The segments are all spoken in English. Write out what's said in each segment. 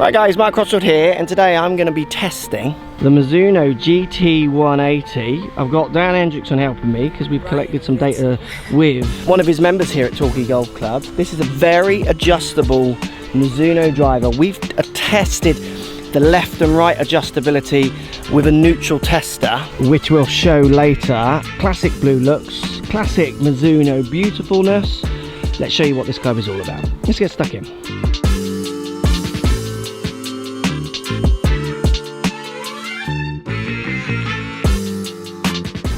Right guys, Mark Crossfield here, and today I'm going to be testing the MIZUNO GT180. I've got Dan Hendrickson helping me because we've collected some data with one of his members here at Torquay Golf Club. This is a very adjustable MIZUNO driver. We've tested the left and right adjustability with a neutral tester, which we'll show later. Classic blue looks, classic MIZUNO beautifulness. Let's show you what this club is all about. Let's get stuck in.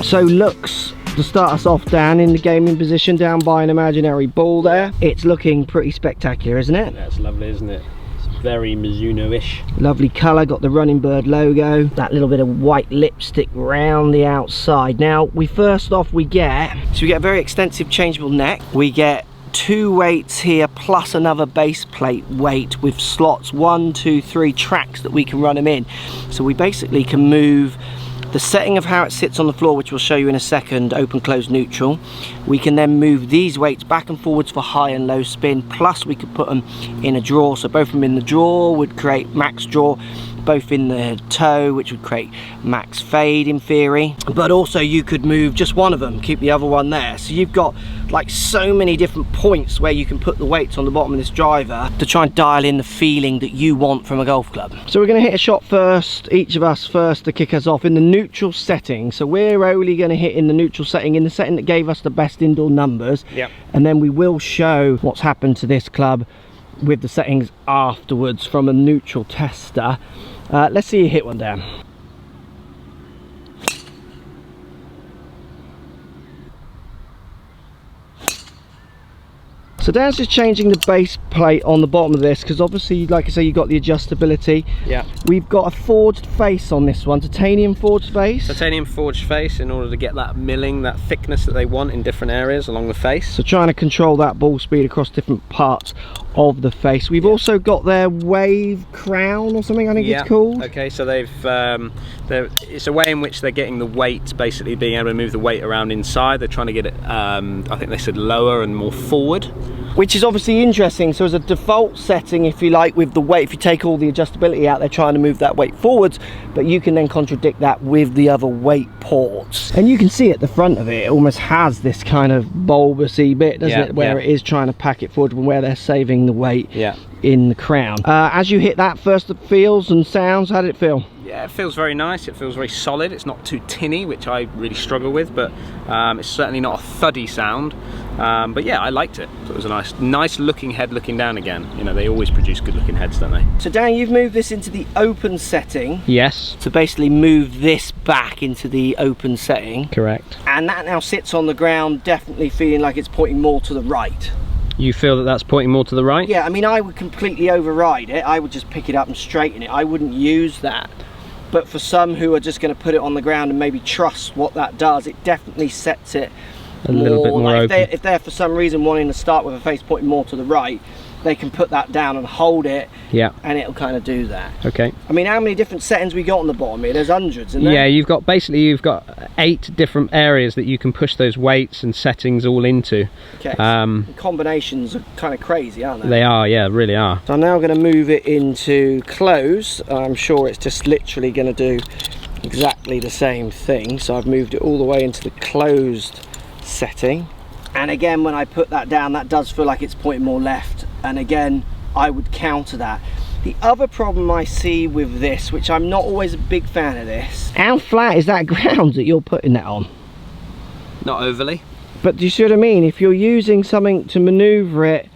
So looks, to start us off, Dan, in the gaming position down by an imaginary ball there. It's looking pretty spectacular, isn't it? That's lovely, isn't it? It's very Mizuno-ish. Lovely colour, got the Running Bird logo, that little bit of white lipstick round the outside. Now, we get a very extensive changeable neck. We get 2 weights here plus another base plate weight with slots 1, 2, 3 tracks that we can run them in. So we basically can move the setting of how it sits on the floor, which we'll show you in a second, open, close, neutral. We can then move these weights back and forwards for high and low spin, plus we could put them in a drawer. So both of them in the drawer would create max draw, both in the toe, which would create max fade in theory. But also you could move just one of them, keep the other one there. So you've got like so many different points where you can put the weights on the bottom of this driver to try and dial in the feeling that you want from a golf club. So we're going to hit a shot first, each of us first, to kick us off in the neutral setting. So we're only going to hit in the neutral setting, in the setting that gave us the best indoor numbers. Yep. And then we will show what's happened to this club with the settings afterwards from a neutral tester. Let's see you hit one down. So Dan's just changing the base plate on the bottom of this because obviously, like I say, you've got the adjustability. Yeah. We've got a forged face on this one, titanium forged face. Titanium forged face in order to get that milling, that thickness that they want in different areas along the face. So trying to control that ball speed across different parts of the face. We've also got their wave crown or something, I think it's called. Okay, so it's a way in which they're getting the weight, basically being able to move the weight around inside. They're trying to get it, I think they said lower and more forward. Which is obviously interesting. So as a default setting, if you like, with the weight, if you take all the adjustability out, they're trying to move that weight forwards, but you can then contradict that with the other weight ports. And you can see at the front of it, it almost has this kind of bulbousy bit, doesn't it, where it is trying to pack it forward and where they're saving the weight in the crown. As you hit that first, the feels and sounds, how did it feel? Yeah, it feels very nice. It feels very solid. It's not too tinny, which I really struggle with, but it's certainly not a thuddy sound. But yeah, I liked it. So it was a nice looking head looking down again. You know, they always produce good looking heads, don't they? So Dan, you've moved this into the open setting. Yes. To basically move this back into the open setting. Correct. And that now sits on the ground, definitely feeling like it's pointing more to the right. You feel that that's pointing more to the right? Yeah, I mean, I would completely override it. I would just pick it up and straighten it. I wouldn't use that. But for some who are just going to put it on the ground and maybe trust what that does, it definitely sets it a little bit more open. If they're for some reason wanting to start with a face pointing more to the right, they can put that down and hold it, and it'll kind of do that. Okay. I mean, how many different settings we got on the bottom here? There's hundreds, isn't there? Yeah, you've got 8 different areas that you can push those weights and settings all into. Okay. The combinations are kind of crazy, aren't they? They are, yeah, really are. So I'm now going to move it into close. I'm sure it's just literally going to do exactly the same thing. So I've moved it all the way into the closed setting. And again, when I put that down, that does feel like it's pointing more left. And again, I would counter that. The other problem I see with this, which I'm not always a big fan of this, how flat is that ground that you're putting that on? Not overly. But do you see what I mean? If you're using something to maneuver it,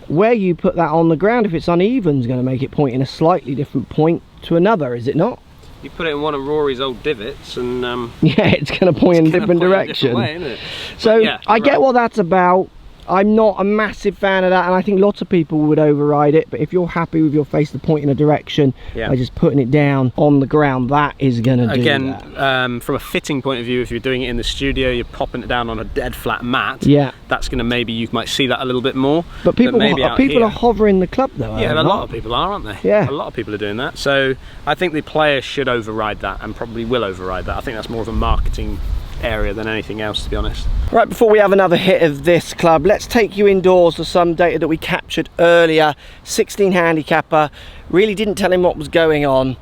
where you put that on the ground, if it's uneven, is going to make it point in a slightly different point to another, is it not? You put it in one of Rory's old divots and yeah, it's going to point in a different direction. Way, isn't it? So yeah, I get what that's about. I'm not a massive fan of that, and I think lots of people would override it, but if you're happy with your face to point in a direction by just putting it down on the ground, that is going to do that. Again, from a fitting point of view, if you're doing it in the studio, you're popping it down on a dead flat mat, that's going to, maybe you might see that a little bit more. But people are hovering the club though. Yeah, a lot of people are, aren't they? Yeah. A lot of people are doing that. So I think the players should override that, and probably will override that. I think that's more of a marketing area than anything else, to be honest. Right, before we have another hit of this club, let's take you indoors to some data that we captured earlier. 16 handicapper, really didn't tell him what was going on.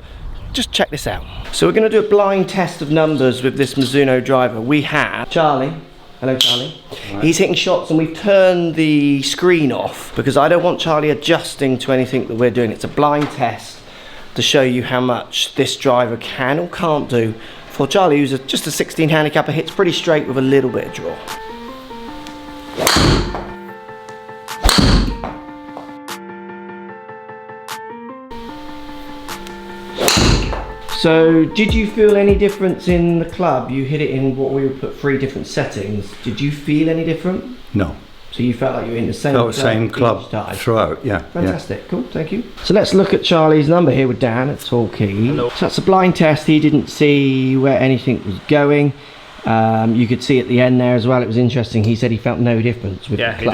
Just check this out. So we're going to do a blind test of numbers with this Mizuno driver. We have Charlie. Hello, Charlie. Right. He's hitting shots and we've turned the screen off because I don't want Charlie adjusting to anything that we're doing. It's a blind test to show you how much this driver can or can't do. For Charlie, who's just a 16 handicapper, hits pretty straight with a little bit of draw. So, did you feel any difference in the club? You hit it in what we would put 3 different settings. Did you feel any different? No. So you felt like you were in the same club, same club throughout, yeah. Fantastic, yeah. Cool, thank you. So let's look at Charlie's number here with Dan at Torquay. Hello. So that's a blind test. He didn't see where anything was going. You could see at the end there as well. It was interesting. He said he felt no difference with the club. He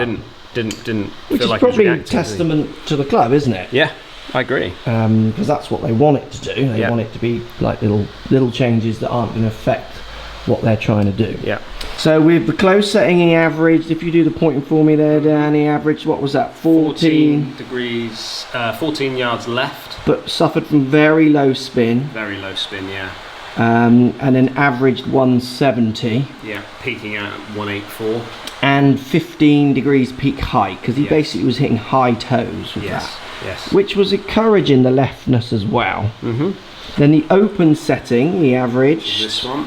didn't Which feel is like probably he was reacting, testament to the club, isn't it? Yeah, I agree. Because that's what they want it to do. They want it to be like little changes that aren't going to affect what they're trying to do. Yeah. So with the close setting, he averaged, if you do the pointing for me there, Dan, he averaged, what was that, 14 degrees, 14 yards left. But suffered from very low spin. Very low spin, yeah. And then averaged 170. Yeah, peaking out at 184. And 15 degrees peak height, because he basically was hitting high toes with that. Yes. Which was encouraging the leftness as well. Mm-hmm. Then the open setting, he averaged... This one.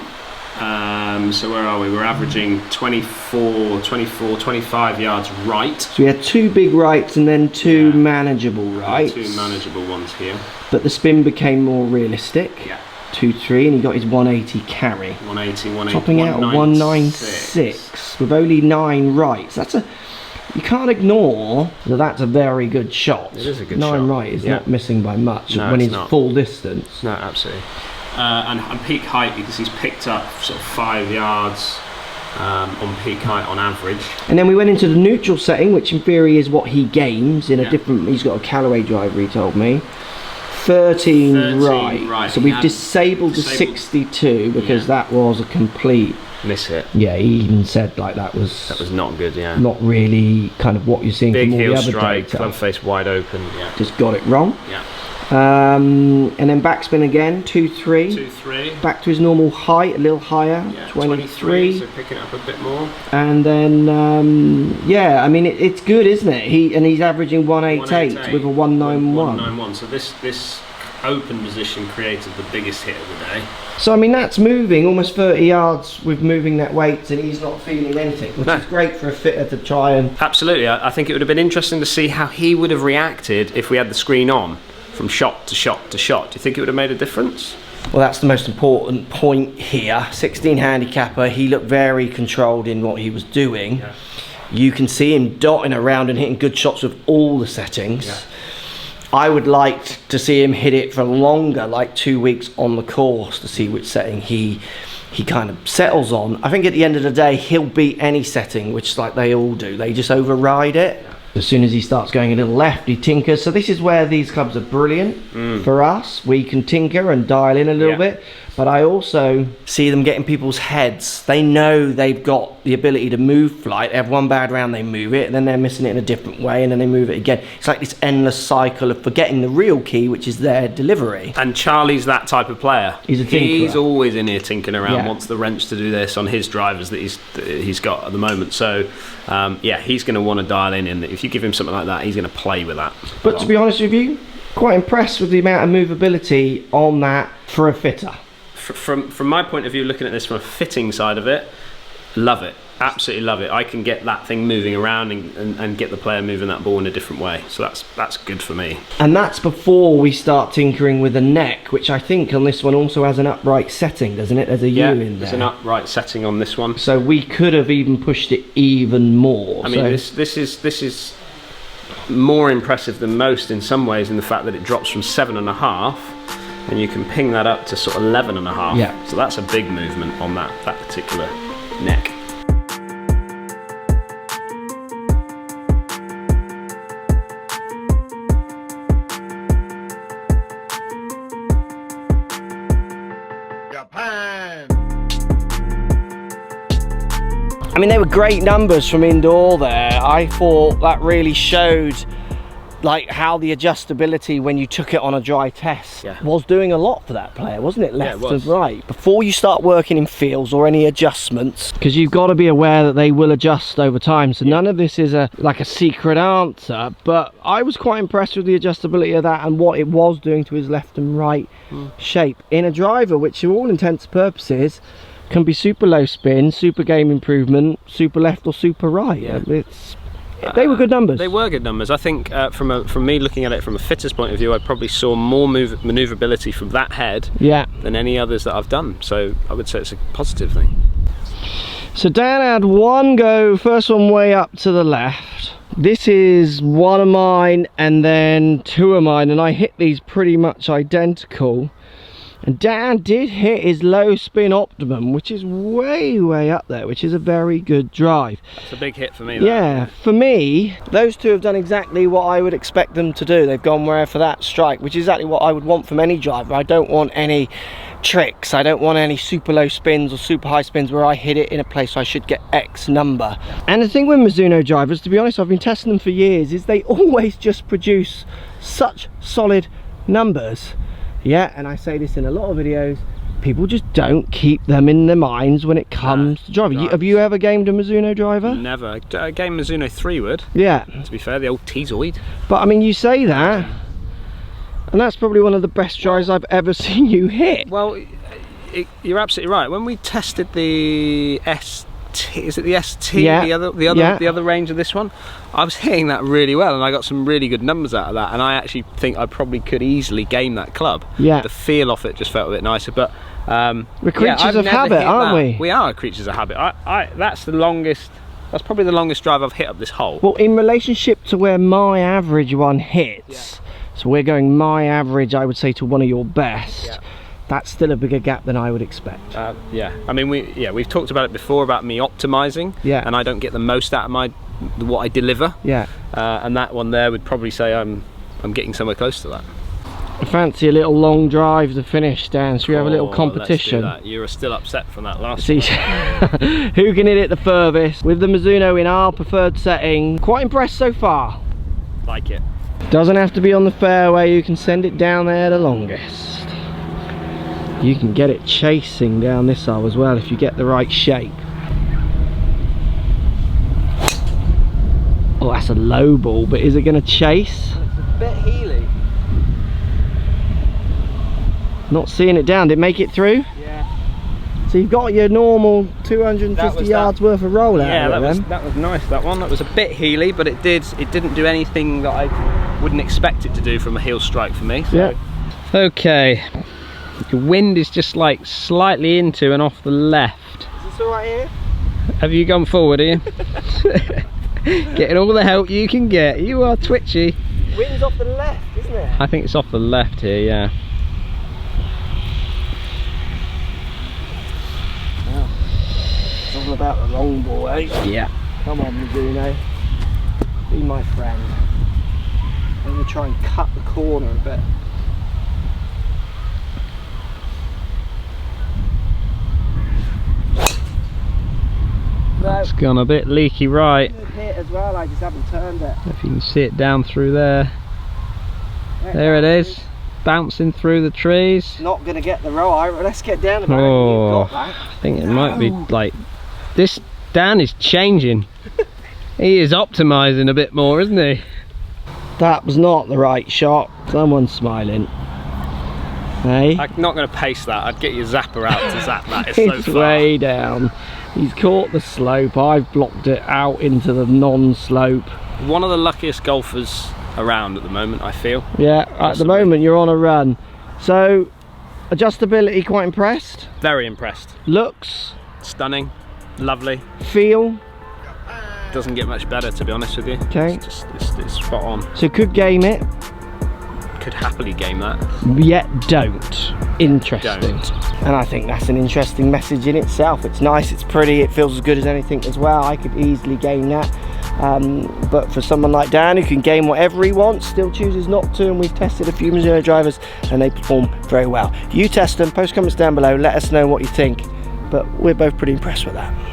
So where are we? We're averaging 25 yards right. So we had 2 big rights and then 2 manageable rights. 2 manageable ones here. But the spin became more realistic. Yeah. 2-3, and he got his 180 carry. 180, topping out at 196 with only 9 rights. You can't ignore that that's a very good shot. It is a good 9 shot. right is not missing by much when he's full distance. No, absolutely. And peak height, because he's picked up sort of 5 yards on peak height on average. And then we went into the neutral setting, which in theory is what he gains in a different. He's got a Callaway driver, he told me. 13 right. So we've disabled the 62 because that was a complete miss hit. Yeah, he even said like that was not good. Yeah, not really kind of what you're seeing big from all heel the other strike, data. club face wide open. Yeah, just got it wrong. Yeah. And then backspin again, 2-3. 2-3. Back to his normal height, a little higher, yeah, 23. So picking up a bit more. And then, yeah, I mean, it's good, isn't it? He's averaging 188 with a 191. 191. So this open position created the biggest hit of the day. So I mean, that's moving almost 30 yards with moving that weight, and he's not feeling anything, which is great for a fitter to try and... Absolutely. I think it would have been interesting to see how he would have reacted if we had the screen on from shot to shot to shot. Do you think it would have made a difference? Well, that's the most important point here. 16 handicapper, he looked very controlled in what he was doing. Yeah. You can see him dotting around and hitting good shots with all the settings. Yeah. I would like to see him hit it for longer, like 2 weeks on the course, to see which setting he kind of settles on. I think at the end of the day, he'll beat any setting, which is like they all do. They just override it. Yeah. As soon as he starts going a little left, he tinkers. So this is where these clubs are brilliant for us. We can tinker and dial in a little bit. But I also see them getting people's heads. They know they've got the ability to move flight. They have one bad round, they move it, and then they're missing it in a different way, and then they move it again. It's like this endless cycle of forgetting the real key, which is their delivery. And Charlie's that type of player. He's a tinkerer. He's always in here tinkering around, wants the wrench to do this on his drivers that he's got at the moment. So, yeah, he's going to want to dial in. And if you give him something like that, he's going to play with that. But to be honest with you, quite impressed with the amount of movability on that for a fitter. From my point of view, looking at this from a fitting side of it, love it, absolutely love it. I can get that thing moving around and get the player moving that ball in a different way, so that's good for me. And that's before we start tinkering with the neck, which I think on this one also has an upright setting, doesn't it? There's a U in there. There's an upright setting on this one, so we could have even pushed it even more. I mean, this is more impressive than most in some ways, in the fact that it drops from 7.5 and you can ping that up to sort of 11.5. Yeah. So that's a big movement on that particular neck. Japan. I mean, they were great numbers from indoor there. I thought that really showed like how the adjustability when you took it on a dry test was doing a lot for that player, wasn't it? Left and right. Before you start working in fields or any adjustments, because you've got to be aware that they will adjust over time. So none of this is like a secret answer, but I was quite impressed with the adjustability of that and what it was doing to his left and right shape in a driver, which to all intents and purposes can be super low spin, super game improvement, super left or super right. They were good numbers. They were good numbers. I think from me looking at it from a fitter's point of view, I probably saw more manoeuvrability from that head than any others that I've done. So I would say it's a positive thing. So Dan had one go, first one way up to the left. This is one of mine and then two of mine, and I hit these pretty much identical. And Dan did hit his low spin optimum, which is way up there, which is a very good drive. That's a big hit for me. Yeah, for me, those two have done exactly what I would expect them to do. They've gone where for that strike, which is exactly what I would want from any driver. I don't want any tricks. I don't want any super low spins or super high spins where I hit it in a place I should get X number. And the thing with Mizuno drivers, to be honest, I've been testing them for years, is they always just produce such solid numbers. Yeah, and I say this in a lot of videos, people just don't keep them in their minds when it comes to driving. Have you ever gamed a Mizuno driver? Never. A game Mizuno 3 would. Yeah. To be fair, the old T-Zoid. But I mean, you say that, and that's probably one of the best drives I've ever seen you hit. Well, you're absolutely right. When we tested the ST, is it the ST? Yeah. The other range of this one, I was hitting that really well, and I got some really good numbers out of that. And I actually think I probably could easily game that club. Yeah. The feel off it just felt a bit nicer, but we're creatures of habit, aren't we? We are creatures of habit. That's the longest. That's probably the longest drive I've hit up this hole. Well, in relationship to where my average one hits, so we're going my average, I would say, to one of your best. Yeah. That's still a bigger gap than I would expect. Yeah, I mean, we've talked about it before about me optimizing, and I don't get the most out of what I deliver. Yeah, and that one there would probably say I'm getting somewhere close to that. I fancy a little long drive to finish, Dan. So we have a little competition. Let's do that. You were still upset from that last one. Who can hit it the furthest with the Mizuno in our preferred setting? Quite impressed so far. Like it. Doesn't have to be on the fairway. You can send it down there the longest. You can get it chasing down this hole as well if you get the right shape. Oh, that's a low ball, but is it going to chase? It's a bit heely. Not seeing it down. Did it make it through? Yeah. So you've got your normal 250 yards worth of roll out. Yeah, that was nice. That one. That was a bit heely, but it didn't do anything that I wouldn't expect it to do from a heel strike for me. So. Yeah. Okay. The wind is just like slightly into and off the left. Is this all right here? Have you gone forward, Ian? Getting all the help you can get. You are twitchy. Wind's off the left, isn't it? I think it's off the left here, yeah. Well, it's all about the long ball, eh? Yeah. Come on, Mizuno. Be my friend. I'm going to try and cut the corner a bit. It's gone a bit leaky right. Good hit as well, I just haven't turned it. If you can see it down through there. There it is, bouncing through the trees. Not going to get the roll. Let's get down about oh, it. You've got that. I think it might be like, this Dan is changing. He is optimising a bit more, isn't he? That was not the right shot. Someone's smiling. Hey? I'm not going to pace that. I'd get your zapper out to zap that. It's so It's far. way down. He's caught the slope. I've blocked it out into the non-slope. One of the luckiest golfers around at the moment, I feel. Yeah, at the moment you're on a run. So, adjustability, quite impressed. Very impressed. Looks. Stunning. Lovely. Feel. Doesn't get much better, to be honest with you. Okay. It's spot on. So could game it. Could happily game that. Yet don't. Interesting. Don't. And I think that's an interesting message in itself. It's nice, it's pretty, it feels as good as anything as well. I could easily game that. But for someone like Dan who can game whatever he wants, still chooses not to, and we've tested a few Mizuno drivers and they perform very well. You test them, post comments down below, let us know what you think. But we're both pretty impressed with that.